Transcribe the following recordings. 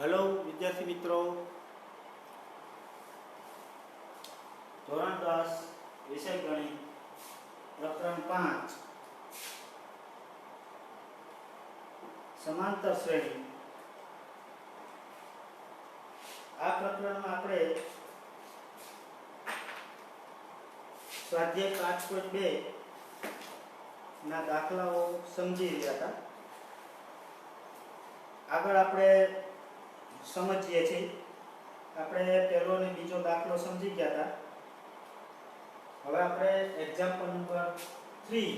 Hello विद्यार्थी मित्रों, ધોરણ 10 વિષય ગણિત પ્રકરણ 5 સમાંતર શ્રેણી। આ પ્રકરણમાં આપણે સ્વાધ્યાય 5.2 ના દાખલાઓ સમજી રહ્યા હતા। આગળ આપણે સમજીએ છીએ। આપણે પહેલો અને બીજો દાખલો સમજી ગયા હતા। હવે આપણે એક્ઝામ્પલ નંબર 3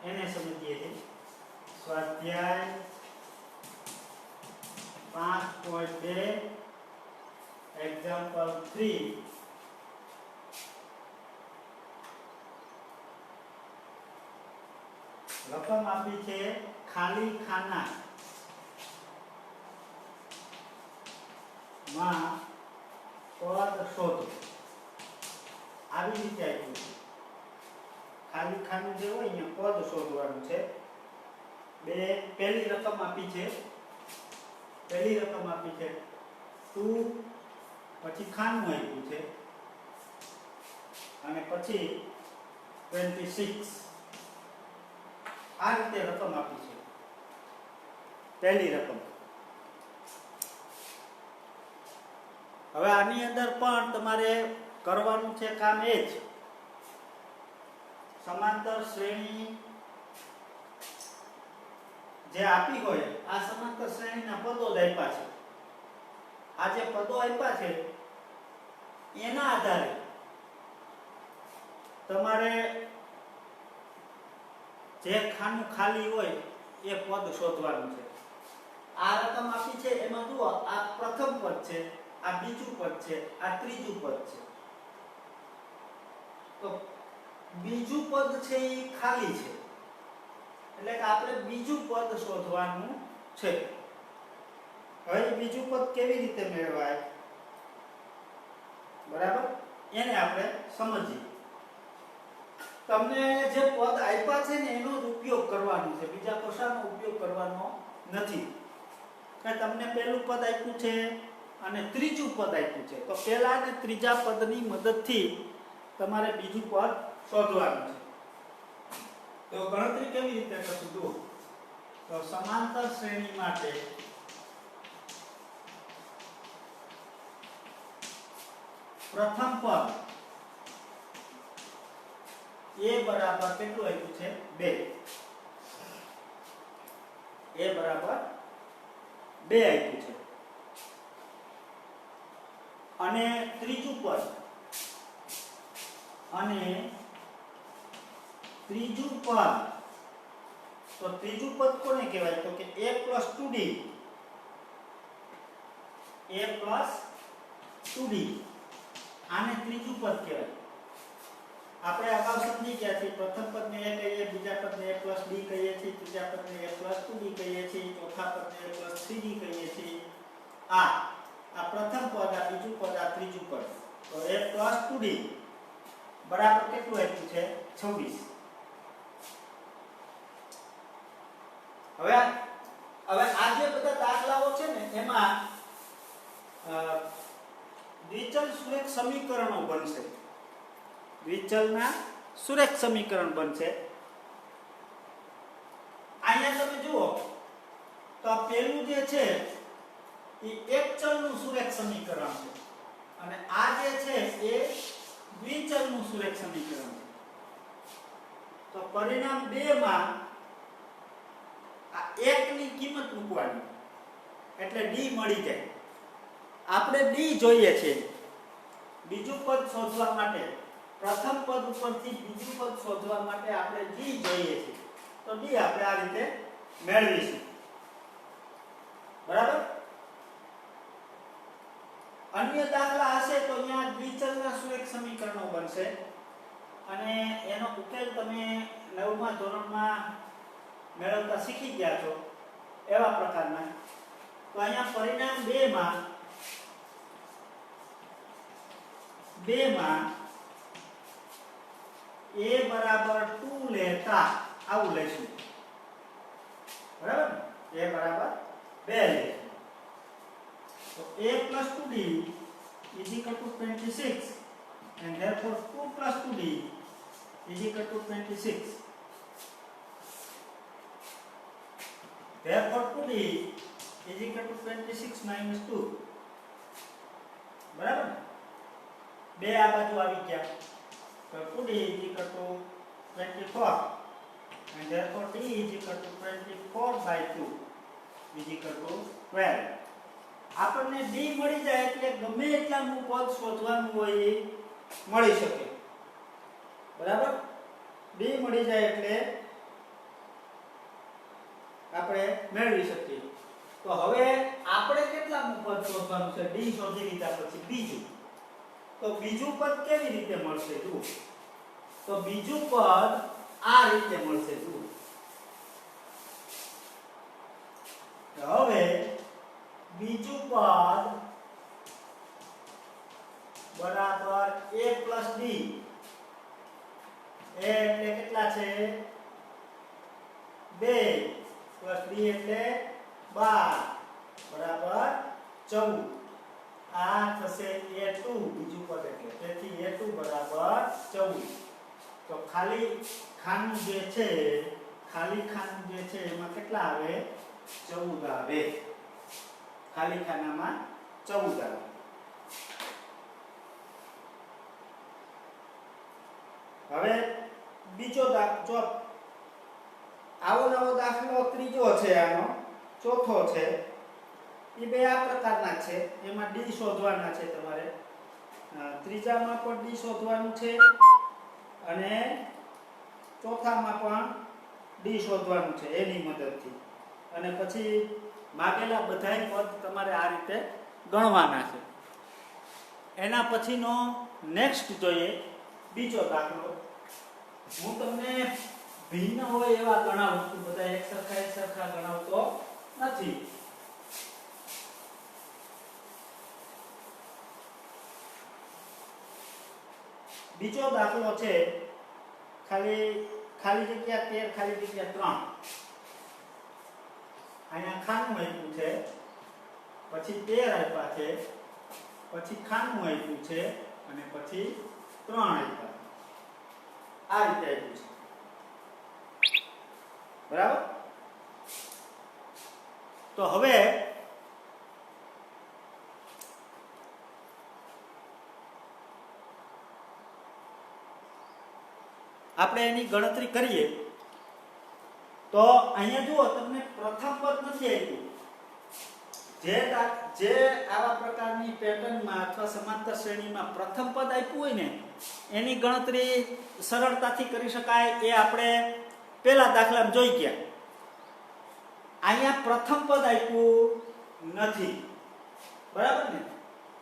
એને સમજીએ છીએ। સ્વાધ્યાય 5.2 એક્ઝામ્પલ 3। રકમ આપી છે ખાલી ખાના માં પદ શોધો। આવી રીતે આપ્યું છે। ખાલી ખાનું જે હોય અહીંયા પદ શોધવાનું છે। પહેલી રકમ આપી છે 2, પછી ખાનું આપ્યું છે અને પછી 26। આ રીતે રકમ આપી છે પહેલી રકમ। હવે આની અંદર પણ તમારે કરવાનું છે કામ એ જ। સમાંતર શ્રેણી જે આપી હોય આ સમાંતર શ્રેણીના પદો જ આપ્યા છે। આ જે પદો આપ્યા છે એના આધારે તમારે જે ખાનું ખાલી હોય એ પદ શોધવાનું છે। આ રકમ આપી છે એમાં જુઓ, આ પ્રથમ પદ છે, આ બીજું પદ છે, આ ત્રીજું પદ છે। તો બીજું પદ છે એ ખાલી છે, એટલે કે આપણે બીજું પદ શોધવાનું છે। હવે બીજું પદ કેવી રીતે મેળવાય, બરાબર, એને આપણે સમજીએ। તમને જે પદ આપ્યા છે ને એનો જ ઉપયોગ કરવાનો છે, બીજા કશાનો ઉપયોગ કરવાનો નથી। કે તમને પહેલું પદ આપ્યું છે અને ત્રીજું પદ આપ્યું છે, તો પહેલા અને ત્રીજા પદની મદદથી તમારે બીજું પદ શોધવાનું છે। તો ગણતરી કેવી રીતે કરશું જુઓ। તો સમાંતર શ્રેણી માટે પ્રથમ પદ a બરાબર કેટલું આપ્યું છે 2। a બરાબર 2 આપ્યું છે અને ત્રીજું પદ તો ત્રીજું પદ કોને કહેવાય, તો કે a + 2d। આને ત્રીજું પદ કહેવાય। આપણે અગાઉ સમજી ગયા છીએ, પ્રથમ પદને a કહીએ, બીજા પદને a + b કહીએ છીએ, ત્રીજા પદને a + 2d કહીએ છીએ, ચોથા પદને a + 3d કહીએ છીએ। આ પ્રથમ પદ, આ બીજું પદ, આ ત્રીજું પદ, તો a + 2d બરાબર કેટલું આપ્યું છે 26। હવે આ જે બધા દાખલાઓ છે ને એમાં દ્વિચલ સુરેખ સમીકરણો બનશે। દ્વિચલના સુરેખ સમીકરણ બનશે। અહીંયા તમે જુઓ તો પહેલું જે છે એ એક ચલનું સુરેખ સમીકરણ છે અને આ જે છે એ દ્વિચલનું સુરેખ સમીકરણ છે। તો પરિણામ 2 માં આ 1 ની કિંમત મૂકવાની એટલે d મળી જાય। આપણે d જોઈએ છે બીજું પદ શોધવા માટે। પ્રથમ પદ ઉપરથી બીજું પદ શોધવા માટે આપણે d જોઈએ છે, તો d આપણે આ રીતે મેળવીશું, બરાબર। અન્ય દાખલા હશે તો અહીંયા દ્વિચલના સુરેખ સમીકરણો બનશે અને એનો ઉકેલ તમે 9મા ધોરણમાં મેળવતા શીખી ગયા છો એવા પ્રકારના। તો અહીંયા પરિણામ 2 માં a બરાબર 2 લેતા આવું લઈશું, બરાબર, a બરાબર 2 લેશું। So a plus 2d is equal to 26 and therefore 2 plus 2d is equal to 26. Therefore 2d is equal to 26 minus 2. બરાબર બે આ બાજુ આવી ગયા તો 2d is equal to 24 and therefore d is equal to 24 by 2 is equal to 12. આપણને d મળી જાય એટલે ગમે એટલાનું પદ શોધવાનું હોય એ મળી શકે બરાબર d મળી જાય એટલે આપણે મેળવી શકીએ તો હવે આપણે કેટલાનું પદ શોધવાનું છે d શોધી લીધા પછી બીજું તો બીજું પદ કેવી રીતે મળશે જુઓ તો બીજું પદ આ રીતે મળશે જુઓ હવે બીજું પદ બરાબર a plus d a એટલે કેટલા છે 2 plus d એટલે 12 બરાબર 14 આ થશે a2 બીજું પદ એટલે તેથી a2 બરાબર 14 તો ખાલી ખાનું જે છે એમાં કેટલા આવે 14 આવે ખાલી ખાનામાં 14 આવે હવે બીજો જો આવો નવો દાખલો ત્રીજો છે આનો ચોથો છે એ બે આ પ્રકારના છે એમાં d શોધવાના છે તમારે ત્રીજામાં પણ d શોધવાનું છે અને ચોથામાં પણ d શોધવાનું છે એની મદદથી અને પછી માગેલા બધાય પદ તમારે આ રીતે ગણવાના છે એના પછીનો નેક્સ્ટ જોઈએ બીજો દાખલો હું તમને ભિન્ન હોય એવા ગણાવું છું બધા એક સરખા ગણાવતો નથી બીજો દાખલો છે ખાલી જગ્યા 13 ખાલી જગ્યા 3 અહીંયા ખાનું આપ્યું છે પછી 13 આપ્યા છે પછી ખાનું આપ્યું છે અને પછી 3 આપ્યા આ રીતે આપ્યું છે બરાબર તો હવે આપણે એની ગણતરી કરીએ તો અહીંયા જુઓ તમને પ્રથમ પદ નથી આપ્યું જે આવા પ્રકારની પેટર્નમાં અથવા સમાંતર શ્રેણીમાં પ્રથમ પદ આપ્યું હોય ને એની ગણતરી સરળતાથી કરી શકાય એ આપણે પહેલા દાખલામાં જોઈ ગયા અહીંયા પ્રથમ પદ આપ્યું નથી બરાબર ને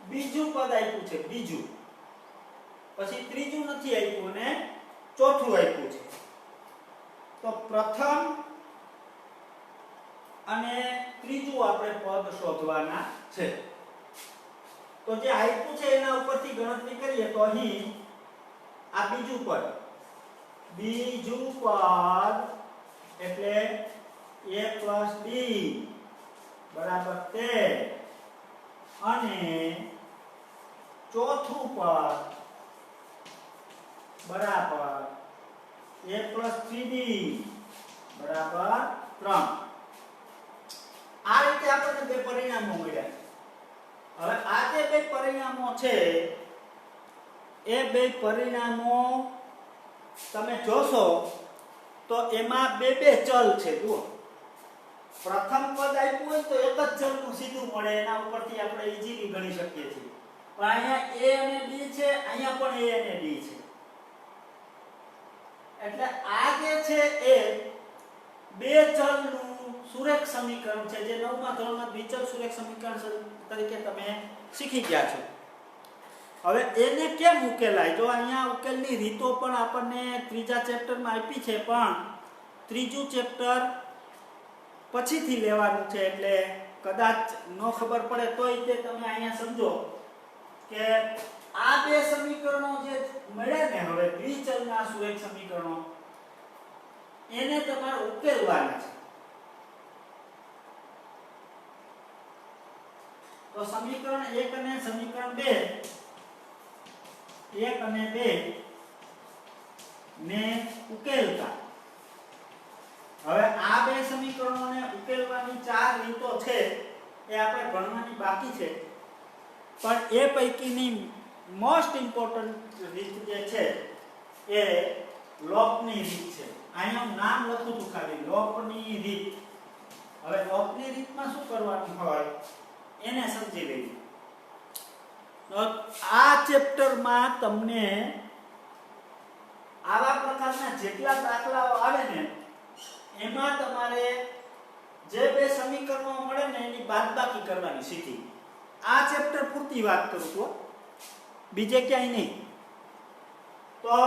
બીજું પદ આપ્યું છે બીજું પછી ત્રીજું નથી આપ્યું અને ચોથું આપ્યું છે તો પ્રથમ અને ત્રીજું આપણે પદ શોધવાના છે તો જે આપ્યું છે એના ઉપરથી ગણતરી કરીએ તો અહીં આ બીજું પદ એટલે a plus d બરાબર 13 અને ચોથું પદ બરાબર a plus 3d બરાબર 3 આ રીતે આપણને બે પરિણામો મળ્યા હવે આ જે બે પરિણામો છે એ બે પરિણામો તમે જોશો તો એમાં બે ચલ છે જુઓ પ્રથમ પદ આપ્યું હોય તો એક જ ચલનું સીધું મળે એના ઉપરથી આપણે ઈઝીલી ગણી શકીએ છીએ પણ અહીંયા a અને d છે અહીંયા પણ a અને d છે એટલે આ જે છે એ બે ચલનું સુરેખ સમીકરણ છે જે 9મા ધોરણમાં દ્વિચલ સુરેખ સમીકરણ તરીકે તમે શીખી ગયા છો હવે એને કેમ ઉકેલાય જો અહીંયા ઉકેલની રીતો પણ આપણને ત્રીજા ચેપ્ટરમાં આપી છે પણ ત્રીજું ચેપ્ટર પછીથી લેવાનું છે એટલે કદાચ નો ખબર પડે તોય તે તમે અહીંયા સમજો કે આ બે સમીકરણો જે મળ્યા ને હવે દ્વિચલના સુરેખ સમીકરણો એને તમારે ઉકેલવાના છે તો સમીકરણ 1 અને સમીકરણ 2 1 અને 2 ને ઉકેલતા હવે આ બે સમીકરણોને ઉકેલવાની ચાર રીતો છે એ આપણે ભણવાની બાકી છે પણ એ પૈકીની મોસ્ટ ઇમ્પોર્ટન્ટ રીત જે છે એ લોપની રીત છે અહીંયા હું નામ લખું છું ખાલી લોપની રીત હવે લોપની રીતમાં શું કરવાનું હોય એને સમજી લઈએ તો આ ચેપ્ટરમાં તમને આવા પ્રકારના જેટલા દાખલાઓ આવે ને એમાં તમારે જે બે સમીકરણો મળે ને એની બાદબાકી કરવાની સીધી આ ચેપ્ટર પૂરતી વાત કરું છું બીજે ક્યાંય નહીં તો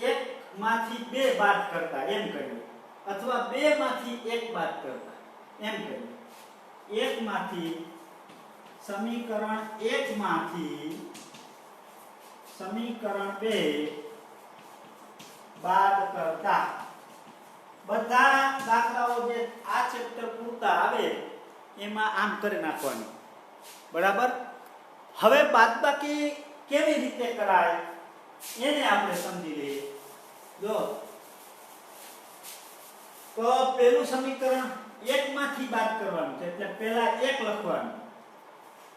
એક માંથી બે બાદ કરતા એમ કરીએ અથવા બે માંથી એક બાદ કરતા એમ કરીએ એક માંથી સમીકરણ 1 માંથી સમીકરણ 2 બાદ કરતા બધા દાખલાઓ જે આ ચેપ્ટર પૂરતા આવે એમાં આમ કરી નાખવાનું બરાબર હવે બાદબાકી કેવી રીતે કરાય એને આપણે સમજી લઈએ જો તો પહેલું સમીકરણ 1 માંથી બાદ કરવાનું છે એટલે પહેલા 1 લખવાનું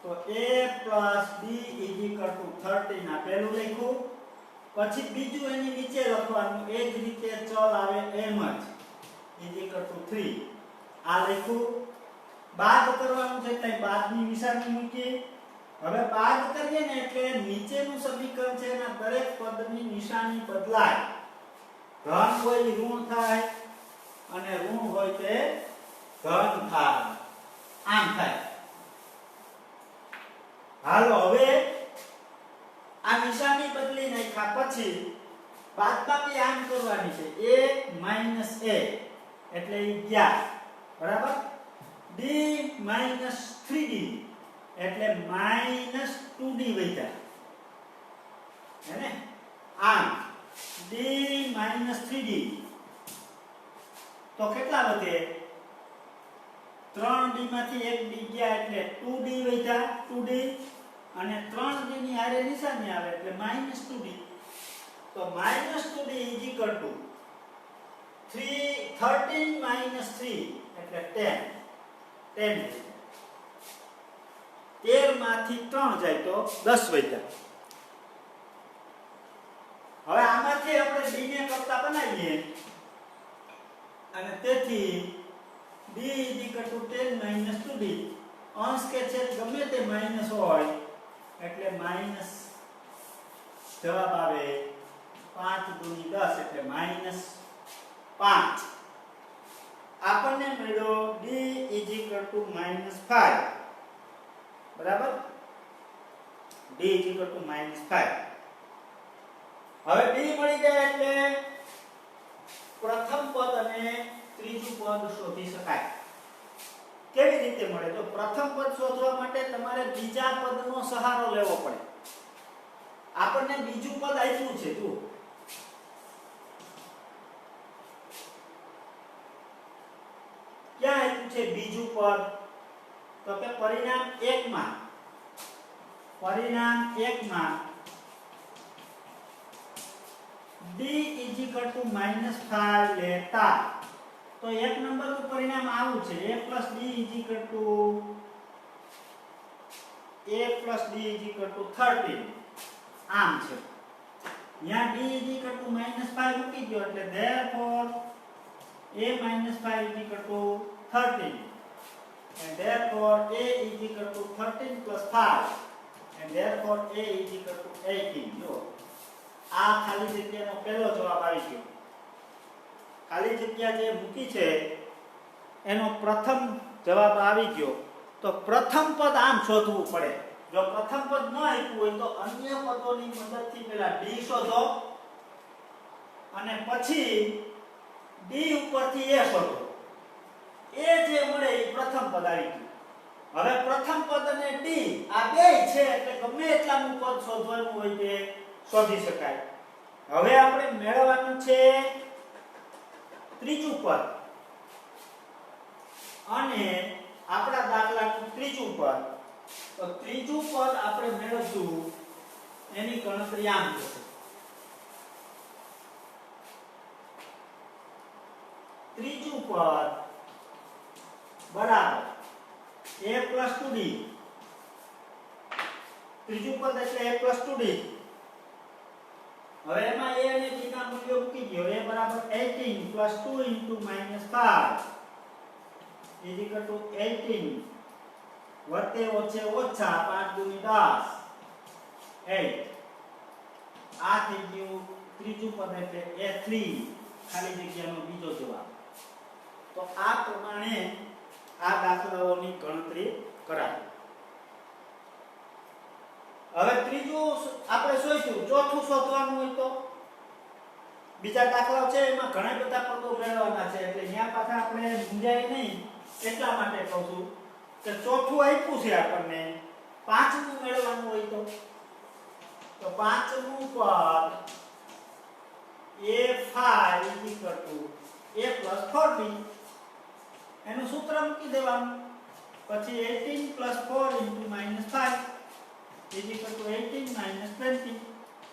તો a + b = 13 આ પહેલું લખ્યું પછી બીજું એની નીચે લખવાનું એ જ રીતે ચલ આવે એમ જ = 3 આ લખ્યું બાદ કરવાનું છે એટલે બાદની નિશાની મૂકી હવે બાદ કરીએ ને એટલે નીચેનું સમીકરણ છે એના દરેક પદની નિશાની બદલાય ધન હોય ઋણ થાય અને ઋણ હોય તે ધન થાય આમ થાય હાલો હવે આ નિશાની બદલી નાખ્યા પછી બાદબાકી આમ કરવાની છે a - a એટલે 11 બરાબર d - 3d એટલે -2d વધ્યા હે ને આમ d - 3d તો કેટલા વધે 3d માંથી 1d ગયા એટલે 2d વધ્યા 2d અને 3d ની આરે નિશાની આવે એટલે -2d તો -2d = 13 - 3 એટલે 10 13 માંથી 3 જાય તો 10 વધ્યા હવે આમાંથી આપણે d ને કરતા બનાવીએ અને તેથી d = 10 - 2d અંશ કે છેદ ગમે તે માઈનસ હોય એટલે માઈનસ જવાબ આવે 5 × 10 એટલે -5 આપણને મળ્યો d = -5 બરાબર d = -5 હવે d મળી જાય એટલે પ્રથમ પદ અને ત્રીજું પદ શોધી શકાય કેવી રીતે મળે તો પ્રથમ પદ શોધવા માટે તમારે બીજા પદનો સહારો લેવો પડે આપણને બીજું પદ આપ્યું છે જુઓ ક્યાં આપ્યું છે બીજું પદ તો કે પરિણામ 1 માં d = -5 લેતા તો એક નંબરનું પરિણામ આવું છે a + d = 13 આમ છે અહીંયા d = -5 મૂકી દો એટલે therefore a - 5 = 13 and therefore a = 13 + 5 and therefore a = 18 જો આ ખાલી જગ્યાનો પહેલો જવાબ આવી ગયો ખાલી જગ્યા જે મૂકી છે એનો પ્રથમ જવાબ આવી ગયો તો પ્રથમ પદ આમ શોધવું પડે જો પ્રથમ પદ ન આપ્યું હોય તો અન્ય પદોની મદદથી પહેલા d શોધો અને પછી d ઉપરથી a શોધો એ જે મળે એ પ્રથમ પદ આવી ગયું હવે પ્રથમ પદ અને d આ બે છે એટલે ગમે એટલાનું પદ શોધવાનું હોય તે શોધી શકાય હવે આપણે મેળવવાનું છે ત્રીજું પદ અને આપણા દાખલાનું ત્રીજું પદ, તો ત્રીજું પદ આપણે મેળવશું એની ગણતરી આમ થશે. ત્રીજું પદ બરાબર a + 2d. ત્રીજું પદ એટલે a + 2d. હવે એમાં a અને b ના મૂલ્યો મૂકી દો. a બરાબર 18 + 2 * -5 = 18 વત્તે ઓછે ઓછા 5 × 10 8. આ થઈ ગયું ત્રીજું પદ એટલે a3, ખાલી જગ્યાનો બીજો જવાબ. તો આ પ્રમાણે આ દાખલાઓની ગણતરી કરાય. હવે ત્રીજું આપણે શોધ્યું. ચોથું શોધવાનું હોય તો બીજા દાખલાઓ છે એમાં ઘણા બધા પદો મેળવવાના છે, એટલે અહીંયા પાછા આપણે મૂંઝાય નહીં એટલા માટે કહું છું કે ચોથું આપ્યું છે આપણને, પાંચમું મેળવવાનું હોય તો પાંચમું પદ a5 = a + 4b. એનું સૂત્ર મૂકી દેવાનું. પછી 18 + 4 * -5 = 18 -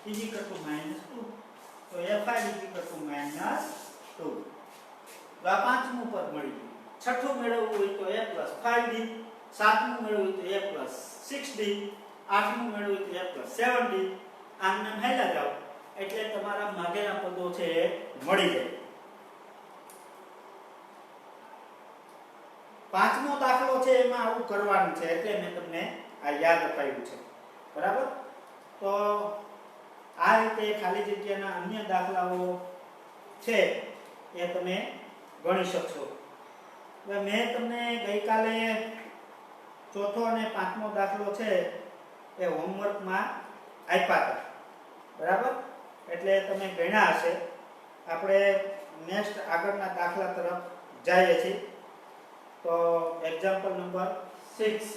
20 = -2. તો a5 = -2. તો આ પાંચમું પદ મળી ગયું. છઠ્ઠું મેળવવું હોય તો a + 5d, સાતમું મેળવવું હોય તો a + 6d, આઠમું મેળવવું હોય તો a + 7d. આમને હેલા જાવ એટલે તમારા માગેલા પદો છે એ મળી જાય. પાંચમો દાખલો છે એમાં આવું કરવાનું છે એટલે મેં તમને આ યાદ અપાવ્યું છે. બરાબર? તો આ રીતે ખાલી જગ્યાના અન્ય દાખલાઓ છે એ તમે ગણી શકશો. હવે મેં તમને ગઈકાલે ચોથો અને પાંચમો દાખલો છે એ હોમવર્કમાં આપ્યા હતા. બરાબર? એટલે તમે ગણ્યા હશે. આપણે નેક્સ્ટ આગળના દાખલા તરફ જઈએ છીએ. તો એક્ઝામ્પલ નંબર 6.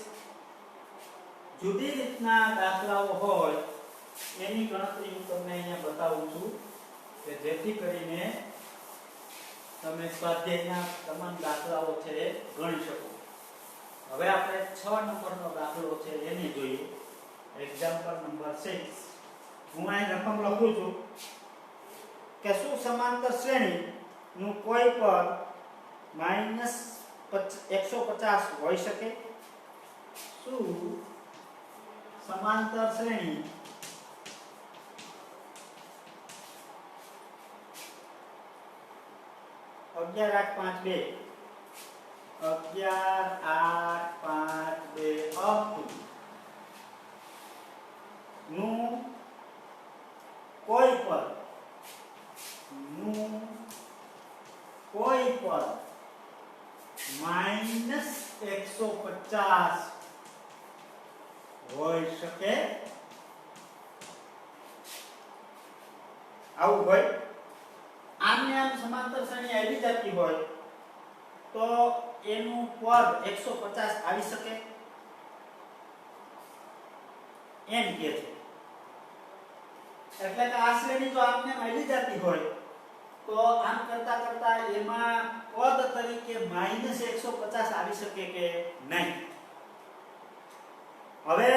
જુદી રીતના દાખલાઓ હોય એની ગણતરી હું તમને અહીંયા બતાવું છું કે જેથી કરીને તમે સ્વાધ્યાયના તમામ દાખલાઓ છે એ ગણી શકો. હવે આપણે 6 નંબરનો દાખલો છે એને જોઈએ. Example number 6. હું અહીં રકમ લખું છું કે શું સમાંતર શ્રેણીનું કોઈ પદ -150 હોઈ શકે? શું સમાંતર શ્રેણી અગિયાર, 8, 5, 2 નું કોઈ પદ -150 હોઈ શકે? આવું હોય. આમને આમ સમાંતર શ્રેણી આવી જતી હોય તો એનું પદ 150 આવી શકે એમ કહે છે. એટલે કે આ શ્રેણી જો આપને મળી જતી હોય તો આમ કરતા કરતા એમાં પદ તરીકે -150 આવી શકે કે નહીં. હવે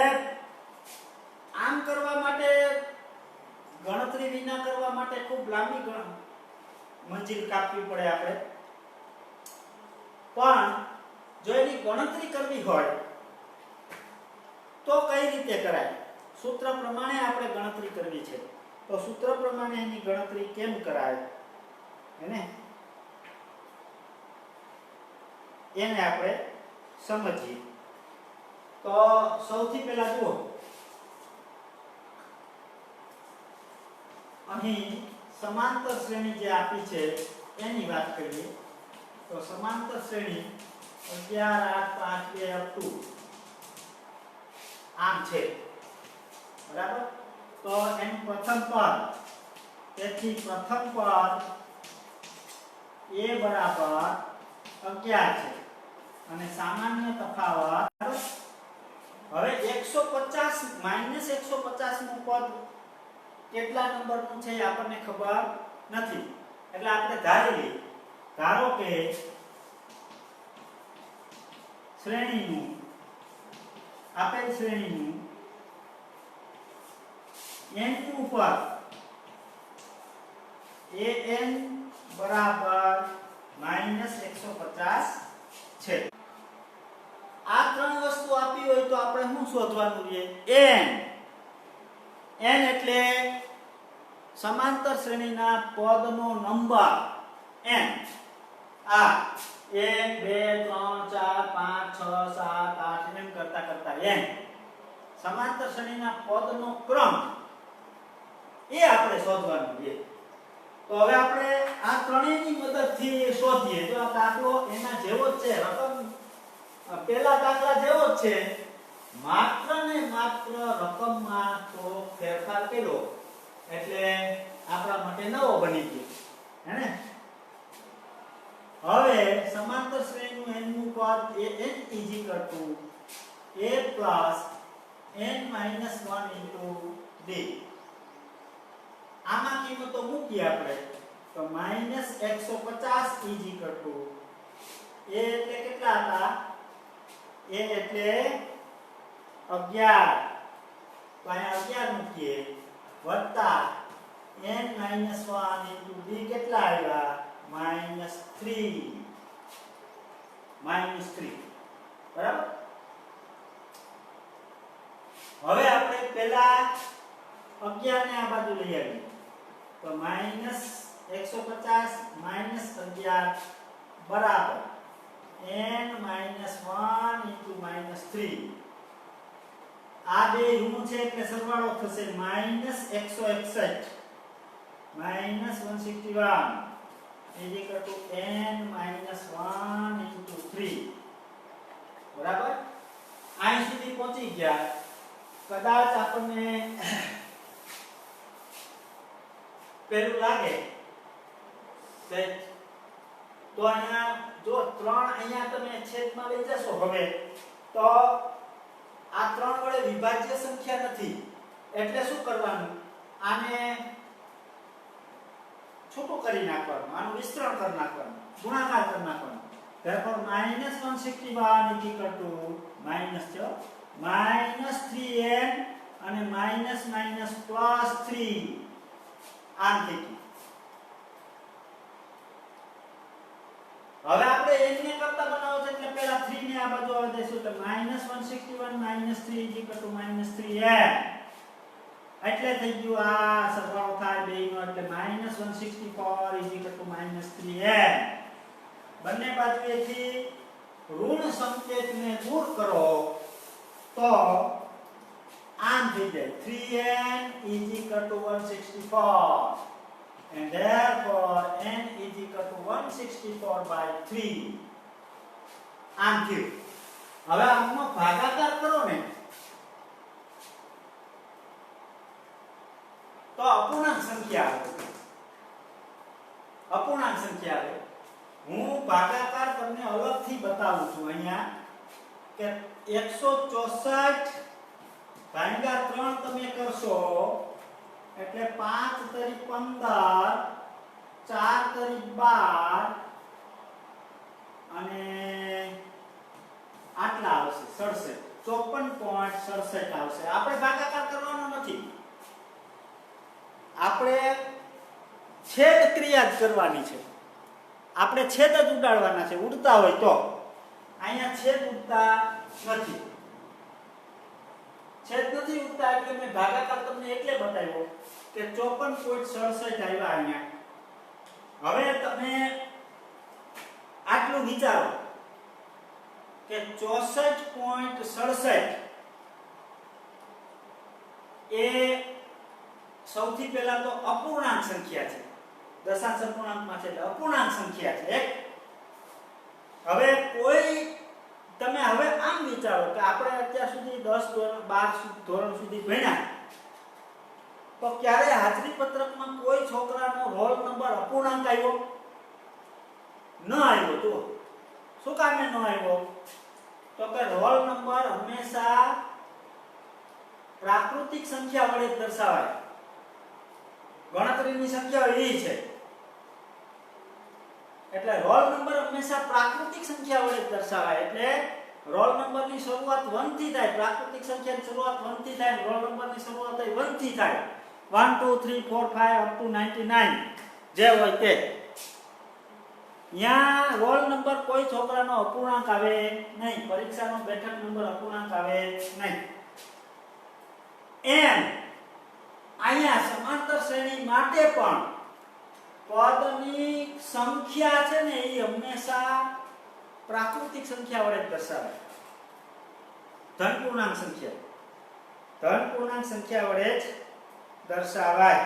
આમ કરવા માટે ગણતરી વિના કરવા માટે ખૂબ લાંબી મંજિલ કાપવી પડે આપણે. પણ જો એની ગણતરી કરવી હોય તો કઈ રીતે કરાય? સૂત્ર પ્રમાણે આપણે ગણતરી કરવી છે. તો સૂત્ર પ્રમાણે એની ગણતરી કેમ કરાય એને આપણે સમજીએ. તો સૌથી પહેલા જુઓ, અહીં સમાંતર શ્રેણી જે આપી છે એની વાત કરીએ. તો સમાંતર શ્રેણી 11, 8, 5, 2 આમ છે. બરાબર? તો એનું પ્રથમ પદ, તેથી પ્રથમ પદ a બરાબર 11 છે અને સામાન્ય તફાવત. હવે 150 નું પદ કેટલા નંબરનું છે આપણને ખબર નથી, એટલે આપણે ધારી લઈએ. ધારો કે શ્રેણીનું આપેલ શ્રેણીનું n નું પદ an બરાબર -150 છે. આ ત્રણ વસ્તુ આપી હોય તો આપણે શું શોધવાનું છે? n એટલે સમાંતર શ્રેણીના પદનો નંબર n. આ 1 2 3 4 5 6 7 8 એમ કરતા કરતા n સમાંતર શ્રેણીના પદનો ક્રમ એ આપણે શોધવાનું છે. તો હવે આપણે આ ત્રણેયની મદદથી શોધીએ. જો આ દાખલો એના જેવો જ છે, રકમ પેલા દાખલા જેવો જ છે, માત્ર ને માત્ર રકમમાં તો ફેરફાર કર્યો એટલે આપણા માટે નવો બની ગયો હે ને. હવે સમાંતર શ્રેણીનું n નું પદ એ n a n - 1 * d. આમાં કિંમતો મૂકીએ આપણે તો -150 a એટલે કેટલા હતા? a એટલે 11, તો અહીંયા 11 મૂકીએ વત્તા n - 1 * d કેટલા આવ્યા? -3 બરાબર. હવે આપણે પહેલા 11 ને આ બાજુ લઈ આવીએ તો -150 - 11 બરાબર n - 1 * -3. આ બે ઋણ છે એટલે સરવાળો થશે -161 - 161 = n - 1 * 3 બરાબર. અહીં સુધી પહોંચી ગયા. કદાચ આપણને પેલું લાગે તો અહીંયા જો 3 અહીંયા તમે છેદમાં લઈ જશો હવે તો આ 3 વડે વિભાજ્ય સંખ્યા નથી એટલે શું કરવાનું? આને છૂટું કરી નાખવાનું, આનું વિસ્તરણ કરી નાખવાનું, ગુણાકાર કરી નાખવાનું. therefore -161 -3n અને +3 આમ થઈ ગયું. હવે આપણે n ને કરતા બનાવો છે એટલે પહેલા 3 ને આ બાજુ આવવા દઈશું તો -161 - 3 = -3n એટલે થઈ ગયું. આ સરવાળો થાય બેયનો એટલે -164 = -3n. બંને બાજુએથી ઋણ સંકેતને દૂર કરો તો આમ થઈ જાય 3n = 164 and therefore n = 164/3 આમ થયું. હવે આનો ભાગાકાર કરો ને તો અપૂર્ણાંક સંખ્યા આવે. અપૂર્ણાંક સંખ્યા આવે. હું ભાગાકાર તમને અલગથી બતાવું છું અહીંયા કે 164 ભાગ્યા 3 તમે કરશો એટલે 5 તરી 15, 4 તરી 12 અને આટલા આવશે 67, 54.67 આવશે. આપણે ભાગાકાર કરવાનો નથી, આપણે છેદ ક્રિયા જ કરવાની છે. આપણે છેદ જ ઉડાડવાના છે. ઉડતા હોય તો અહીંયા છેદ ઉડતા નથી. છેદ નથી ઉડતા એટલે મેં ભાગાકાર તમને એટલે બતાવ્યો કે 54.67 આવ્યા અહીંયા. હવે તમે આટલું વિચારો કે 64.67 એ સૌથી પહેલા તો અપૂર્ણાંક સંખ્યા છે. દશાંશ અપૂર્ણાંકમાં છે એટલે અપૂર્ણાંક સંખ્યા છે. હવે કોઈ તમે હવે આમ વિચારો કે આપણે અત્યાર સુધી 10 ધોરણ 12 ધોરણ સુધી ભણ્યા તો ક્યારે હાજરી પત્રકમાં કોઈ છોકરાનો રોલ નંબર અપૂર્ણાંક આવ્યો? ન આવ્યો. તો શું કામે ન આવ્યો? તો કે રોલ નંબર હંમેશા પ્રાકૃતિક સંખ્યા વડે દર્શાવાય. ગણતરીની સંખ્યા એ છે એટલે રોલ નંબર હંમેશા પ્રાકૃતિક સંખ્યા વડે દર્શાવાય. એટલે રોલ નંબરની શરૂઆત 1 થી થાય, પ્રાકૃતિક સંખ્યાની શરૂઆત 1 થી થાય, રોલ નંબરની શરૂઆત 1 થી થાય. 1 2 3 4 5 up to 99 જે હોય તે. ત્યાં રોલ નંબર કોઈ છોકરાનો અપૂર્ણાંક આવે નહીં, પરીક્ષાનો બેઠક નંબર અપૂર્ણાંક આવે નહીં. એમ અહીંયા સમાંતર શ્રેણી માટે પણ પદની સંખ્યા છે ને એ હંમેશા પ્રાકૃતિક સંખ્યા વડે દર્શાવાય. ધન પૂર્ણાંક સંખ્યા વડે જ દર્શાવાય.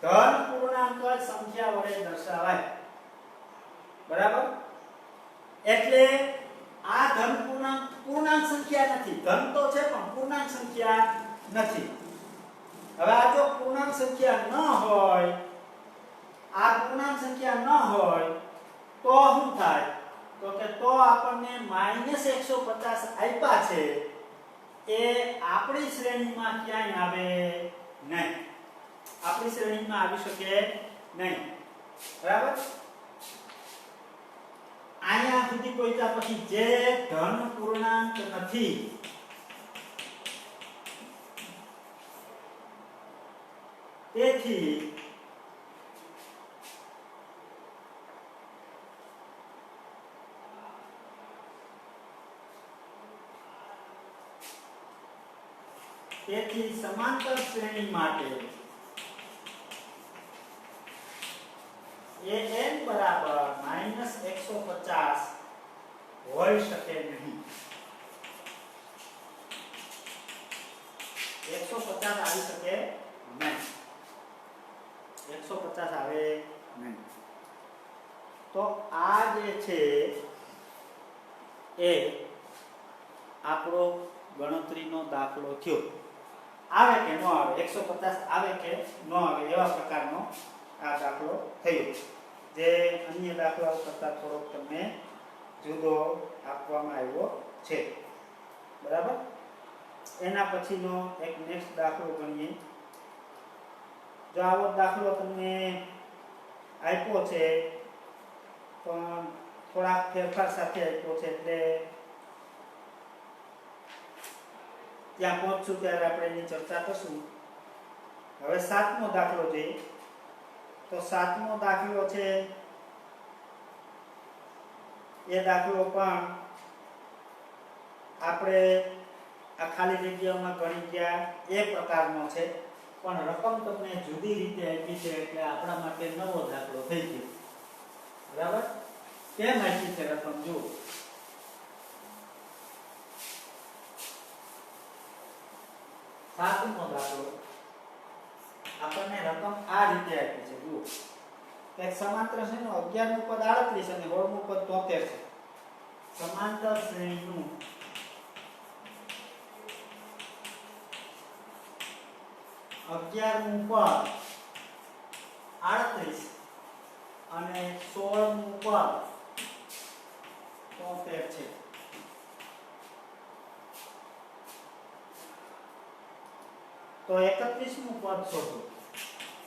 ધન પૂર્ણાંક સંખ્યા વડે દર્શાવાય. બરાબર? એટલે આ ધન પૂર્ણાંક સંખ્યા નથી. ધન તો છે પણ પૂર્ણાંક સંખ્યા નથી. હવે આ જો પૂર્ણાંક સંખ્યા ન હોય, આ પૂર્ણાંક સંખ્યા ન હોય તો શું થાય? તો કે તો આપણને -150 આપ્યા છે એ આપણી શ્રેણીમાં ક્યાંય આવે નહીં. આપણી શ્રેણીમાં આવી શકે નહીં. બરાબર? અહીંયા સુધી પહોંચ્યા પછી જે ધન પૂર્ણાંક નથી તેથી સમાંતર શ્રેણી માટે an બરાબર -150 હોઈ શકે નહીં. 150 આવી શકે નહીં. 150 આવે નહીં. તો આ જે છે એ આપણો ગણતરીનો દાખલો થયો. આવે કે ન આવે, 150 આવે કે ન આવે એવા પ્રકારનો આ દાખલો થયો, જે અન્ય દાખલાઓ કરતા થોડોક તમને જુદો આપવામાં આવ્યો છે. બરાબર? એના પછીનો એક નેક્સ્ટ દાખલો ગણીએ. જો આવો દાખલો તમને આપ્યો છે પણ થોડાક ફેરફાર સાથે આપ્યો છે, એટલે ત્યાં પહોંચશું ત્યારે આપણે એની ચર્ચા કરશું. હવે 7મો દાખલો જોઈએ. તો 7મો દાખલો છે એ દાખલો પણ આપણે આ ખાલી જગ્યાઓમાં ગણી ગયા એ પ્રકારનો છે, પણ રકમ તમને જુદી રીતે આપી છે એટલે આપણા માટે નવો દાખલો થઈ ગયો. બરાબર? કેમ આપી છે રકમ જુઓ. સાતમો દાખલો આપણને રકમ આ રીતે આપી છે. જુઓ, એક સમાંતર શ્રેણીનું 11મું પદ 38 અને 16મું પદ 73 છે. સમાંતર શ્રેણીનું 11મું પદ 38 અને 16મું પદ 73 છે. તો 31મું પદ શોધો.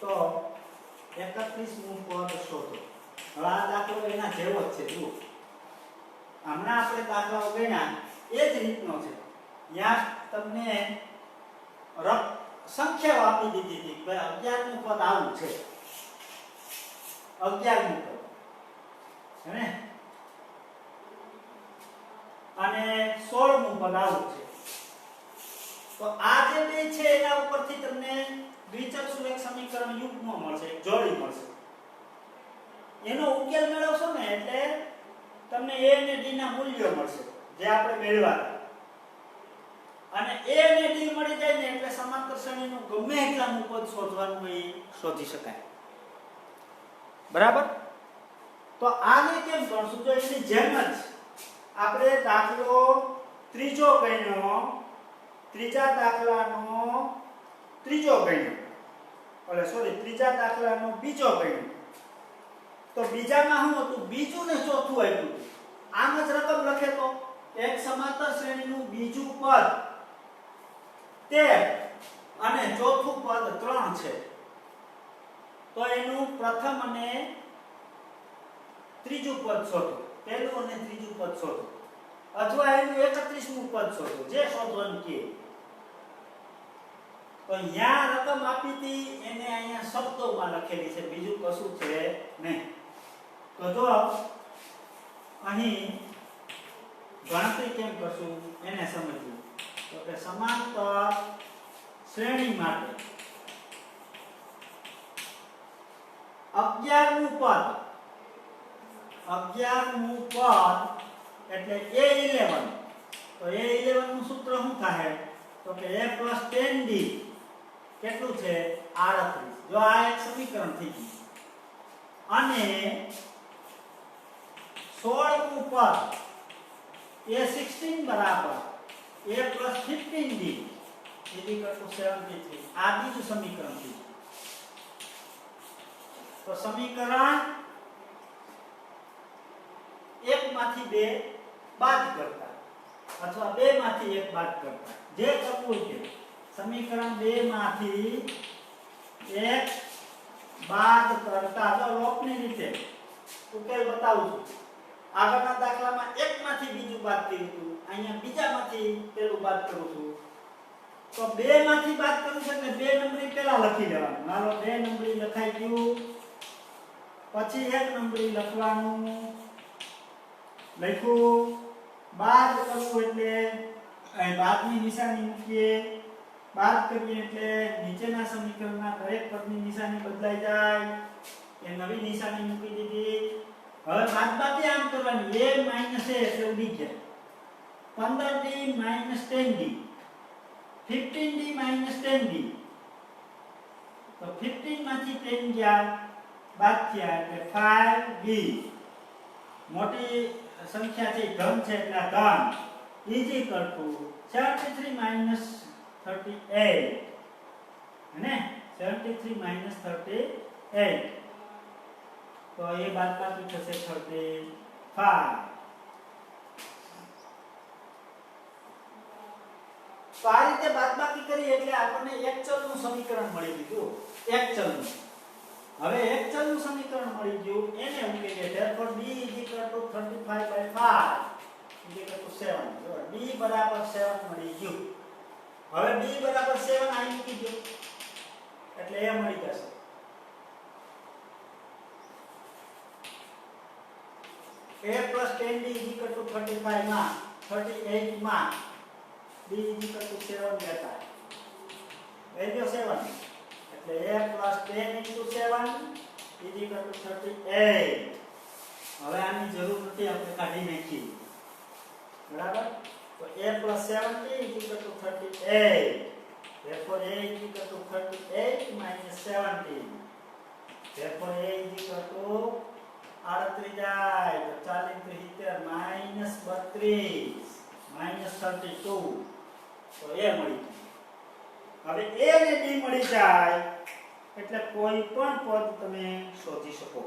તો 31મું પદ શોધો. હવે આ દાખલો એના જેવો જ છે. જુઓ, હમણાં આપણે દાખલાઓ ગણ્યા એ જ રીતનો છે. ત્યાં તમને સંખ્યાઓ આપી દીધી હતી કે 11મું પદ આવું છે. 11મું પદ હે અને 16મું પદ આવું છે. તો આ જે બે છે એના ઉપરથી તમને દ્વિચલ સુરેખ સમીકરણ યુગ્મ મળશે, જોડી મળશે. એનો ઉકેલ મેળવશો ને એટલે તમને a અને d ના મૂલ્યો મળશે જે આપણે મેળવ્યા. અને a અને d મળી જાય ને એટલે સમાંતર શ્રેણીનું ગમે એટલાનું પદ શોધવાનું એ શોધી શકાય. બરાબર? તો આને કેમ ગણશું? તો એની જેમ જ આપણે દાખલો ત્રીજો ગણ્યો, ત્રીજા દાખલાનો ત્રીજો ગણ્યો, ત્રીજા દાખલાનો બીજો ગણ્યો. તો બીજામાં શું હતું? બીજું ને ચોથું આવ્યું. આમ જ રકમ લખે તો એક સમાંતર શ્રેણીનું બીજું પદ 13 અને ચોથું પદ 3 છે. તો એનું પ્રથમ અને ત્રીજું પદ શોધો. પહેલું અને ત્રીજું પદ શોધો. અથવા એનું 31મું પદ શોધો, જે શોધવાનું કે. તો અહીંયા રકમ આપી હતી એને અહીંયા શબ્દોમાં લખેલી છે, બીજું કશું છે નહીં. તો જો અહીં ગણતરી કેમ કરશું એને સમજીએ. તો કે સમાંતર શ્રેણી માટે 11મું પદ, 11મું પદ એટલે A11. તો A11 નું સૂત્ર શું થાય? તો કે A + 10D કેટલું છે? 38. જો આ એક સમીકરણ થઈ ગયું. અને 16મું પદ A16 બરાબર A + 15D = 73. આ બીજું સમીકરણ થઈ ગયું. તો સમીકરણ 1 માંથી 2 બાદ કરતા અથવા 2 માંથી 1 બાદ કરતા જે કરવું છે. સમીકરણ 2 માંથી 1 બાદ કરતા જો લોપની રીતે ઉકેલ બતાવું છું. આગળના દાખલામાં 1 માંથી બીજું બાદ કર્યું હતું, અહીંયા બીજામાંથી પેલું બાદ કરું છું. તો 2 માંથી બાદ કરું છું એટલે 2 નંબરી પહેલા લખી લેવાનું. મારો 2 નંબરી લખાઈ ગયું, પછી 1 નંબરી લખવાનું. લખ્યું. બાદ કરવું એટલે અહીં બાદની નિશાની મૂકીએ. બાદ કરીએ એટલે નીચેના સમીકરણના દરેક પદની નિશાની બદલાઈ જાય. એ નવી નિશાની મૂકી દીધી. હવે બાદબાકી આમ કરવાની. A - A એટલે ઉડી ગયા. 15D - 10D, 15D - 10D. તો 15 માંથી 10 ગયા, બાદ થયા એટલે 5D. મોટી સંખ્યા છે, ધન છે એટલે ધન = 73 - 38. અને 73 - 38. તો એ બાદબાકી થશે 35. તો આ રીતે બાદબાકી કરી એટલે આપણને એક ચલનું સમીકરણ મળી ગયું. એક ચલનું. હવે એક ચલનું સમીકરણ મળી ગયું એને ઉકેલીએ. therefore D = 35/5 = 7. જો D = 7 મળી ગયું. હવે D = 7 અહીં મૂકી દો એટલે એ મળી જશે. A + 10D = 35 માં 38 માં D = 7 લેતા. વેલ્યુ 7 એટલે A + 10 * 7 = 38. હવે આની જરૂર નથી, આપણે કાઢી નાખીએ. બરાબર? તો A + 70 = 38. therefore A = 38 - 70. therefore A = 38 જાય તો 40 × 70 - 32 તો A મળી. હવે A ને D મળી જાય એટલે કોઈ પણ પદ તમે શોધી શકો.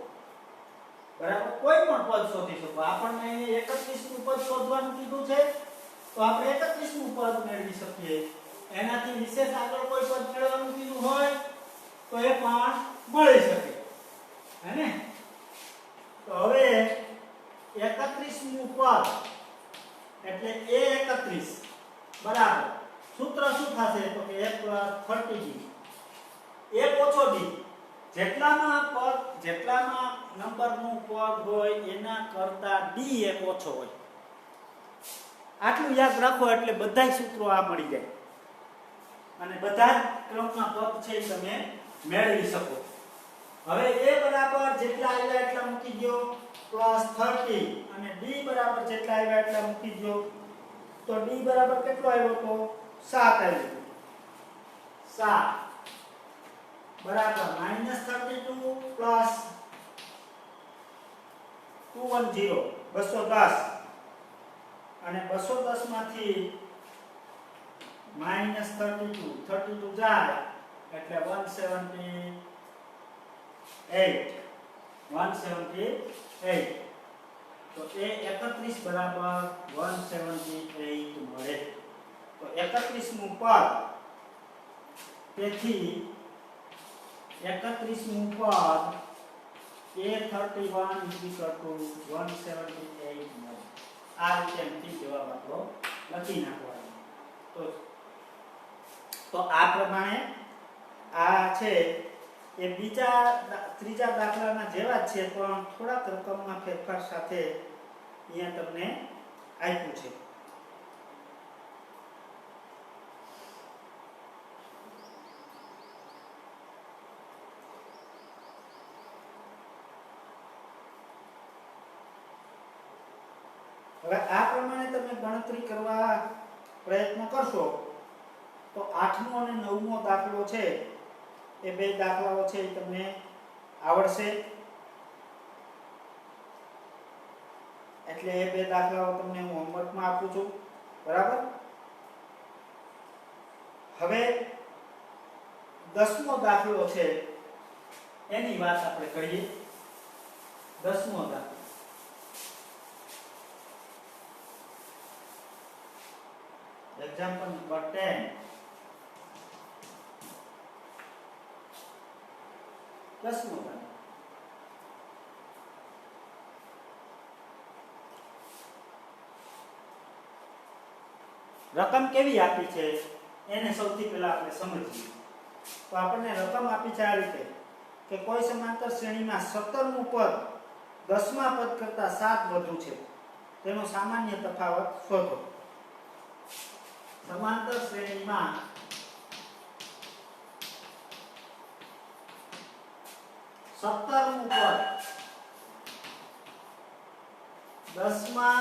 બરાબર? કોઈ પણ પદ શોધી શકો. આપણને 31મું પદ શોધવાનું કીધું છે તો આપણે 31મું પદ મેળવી શકીએ. એનાથી વિશેષ આગળ કોઈ પદ મેળવવાનું કીધું હોય તો એ પણ મળી શકે. હે ને? તો હવે 31મું પદ એટલે A31 બરાબર સૂત્ર શું થશે? તો કે A + 30D. A ઓછો D. જેટલામાં નંબરનું પદ હોય એના કરતા D એક ઓછો હોય. આટલું યાદ રાખો એટલે બધાય સૂત્રો આ મળી જાય અને બધા ક્રમના પદ છે તમે મેળવી શકો. હવે A બરાબર જેટલા આવ્યા એટલા મૂકી દો +30 અને D બરાબર જેટલા આવ્યા એટલા મૂકી દો. તો D બરાબર કેટલો આવ્યો તો 7 આવ્યો. 7 બરાબર -32 + 210 210 અને 210 માંથી -32 જાય એટલે 178 તો A31 બરાબર 178 મળે. તો 31મું પદ તેથી 31મું પદ A31 = 178 મળે. આ રીતે અહીંથી જવાબ આપણો લખી નાખવાનો. તો આ પ્રમાણે આ છે એ ત્રીજા દાખલાના જેવા જ છે, પણ થોડાક રકમમાં ફેરફાર સાથે અહીંયા તમને આપ્યું છે. હવે આ પ્રમાણે તમે ગણતરી કરવા પ્રયત્ન કરશો તો 8મો અને 9મો દાખલો છે એ બે દાખલાઓ છે એ તમને આવડશે. એટલે એ બે દાખલાઓ તમને હું હોમવર્કમાં આપું છું, બરાબર. હવે 10મો દાખલો છે એની વાત આપણે કરીએ. 10મો દાખલો example number 10. 10મો દાખલો. રકમ કેવી આપી છે એને સૌથી પહેલા આપણે સમજીએ. તો આપણને રકમ આપી છે આ રીતે કે કોઈ સમાંતર શ્રેણીમાં 17મું પદ 10મા પદ કરતા 7 વધુ છે, તેનો સામાન્ય તફાવત શોધો. સમાંતર શ્રેણીમાં 17મું પદ 10મા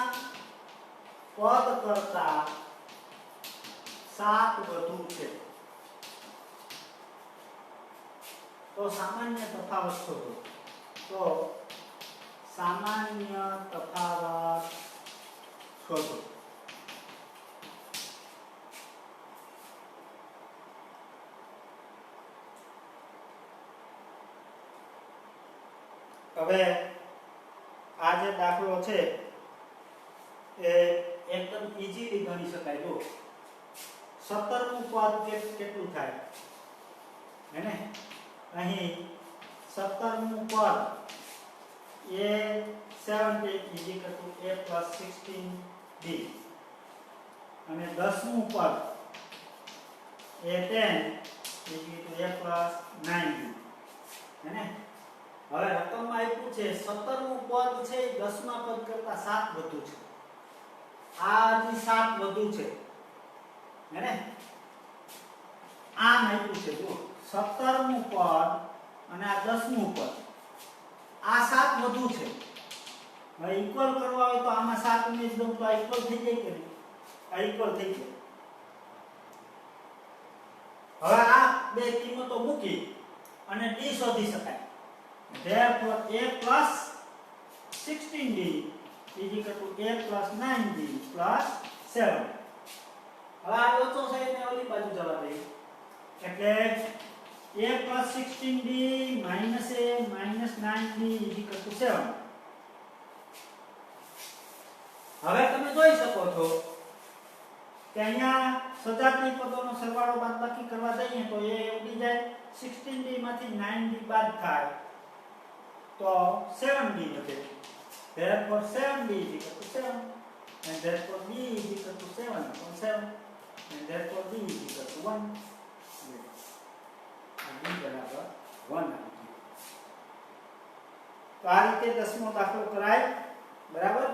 પદ કરતા 7 વધુ છે, તો સામાન્ય તફાવત શોધો. તો સામાન્ય તફાવત શોધો. હવે આ જે દાખલો છે એ એકદમ ઈઝીલી ગણી શકાય. જો 17મું પદ કેટલું થાય હે ને, અહીં 17મું પદ a 17 is equal to a plus 16b અને 10મું પદ a 10 is equal to a plus 9b હે ને. હવે રકમમાં આપ્યું છે 17મું પદ છે એ 10મા પદ કરતા 7 વધુ છે. આ જે 7 વધુ છે હે ને, આમ આપ્યું છે. જો 17મું પદ અને આ 10મું પદ, આ 7 વધુ છે. હવે ઇક્વલ કરવા હોય તો આમાં 7 ઉમેરી દઉં તો આ ઇક્વલ થઈ જાય કે નહીં? આ ઇક્વલ થઈ જાય. હવે આ બે કિંમતો મૂકી અને d શોધી શકાય. Therefore a plus 16d is equal to a plus 9d plus 7. હવે આ ઓછો છે એને ઓલી બાજુ જવા દઈએ. એટલે a plus 16d minus a minus 9d is equal to 7. હવે તમે જોઈ શકો છો કે અહીંયા સજાતીય પદોનો સરવાળો બાદબાકી કરવા જઈએ તો એ ઉડી જાય. 16d માંથી 9d બાદ થાય તો 7d વધે. Therefore 7d is equal to 7 and therefore b is equal to 7 upon 7 and therefore d is equal to 1. b બરાબર 1 તો આ રીતે 10મો દાખલો કરાય, બરાબર.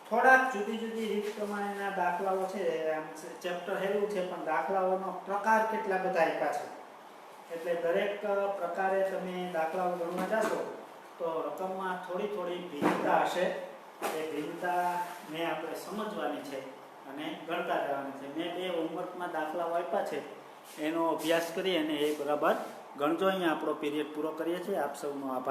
થોડાક જુદી જુદી રીત પ્રમાણેના દાખલાઓ છે. આમ ચેપ્ટર હેલું છે પણ દાખલાઓનો પ્રકાર કેટલા બધા આપ્યા છે, એટલે દરેક પ્રકારે તમે દાખલાઓ ગણવા જાશો તો રકમમાં થોડી થોડી ભિન્નતા હશે. એ ભિન્નતાને આપણે સમજવાની છે અને ગણતા જવાની છે. મેં બે હોમવર્કમાં દાખલાઓ આપ્યા છે, એનો અભ્યાસ કરી અને એ બરાબર ગણજો. અહીંયા આપણો પીરિયડ પૂરો કરીએ છીએ. આપ સૌનો આભાર.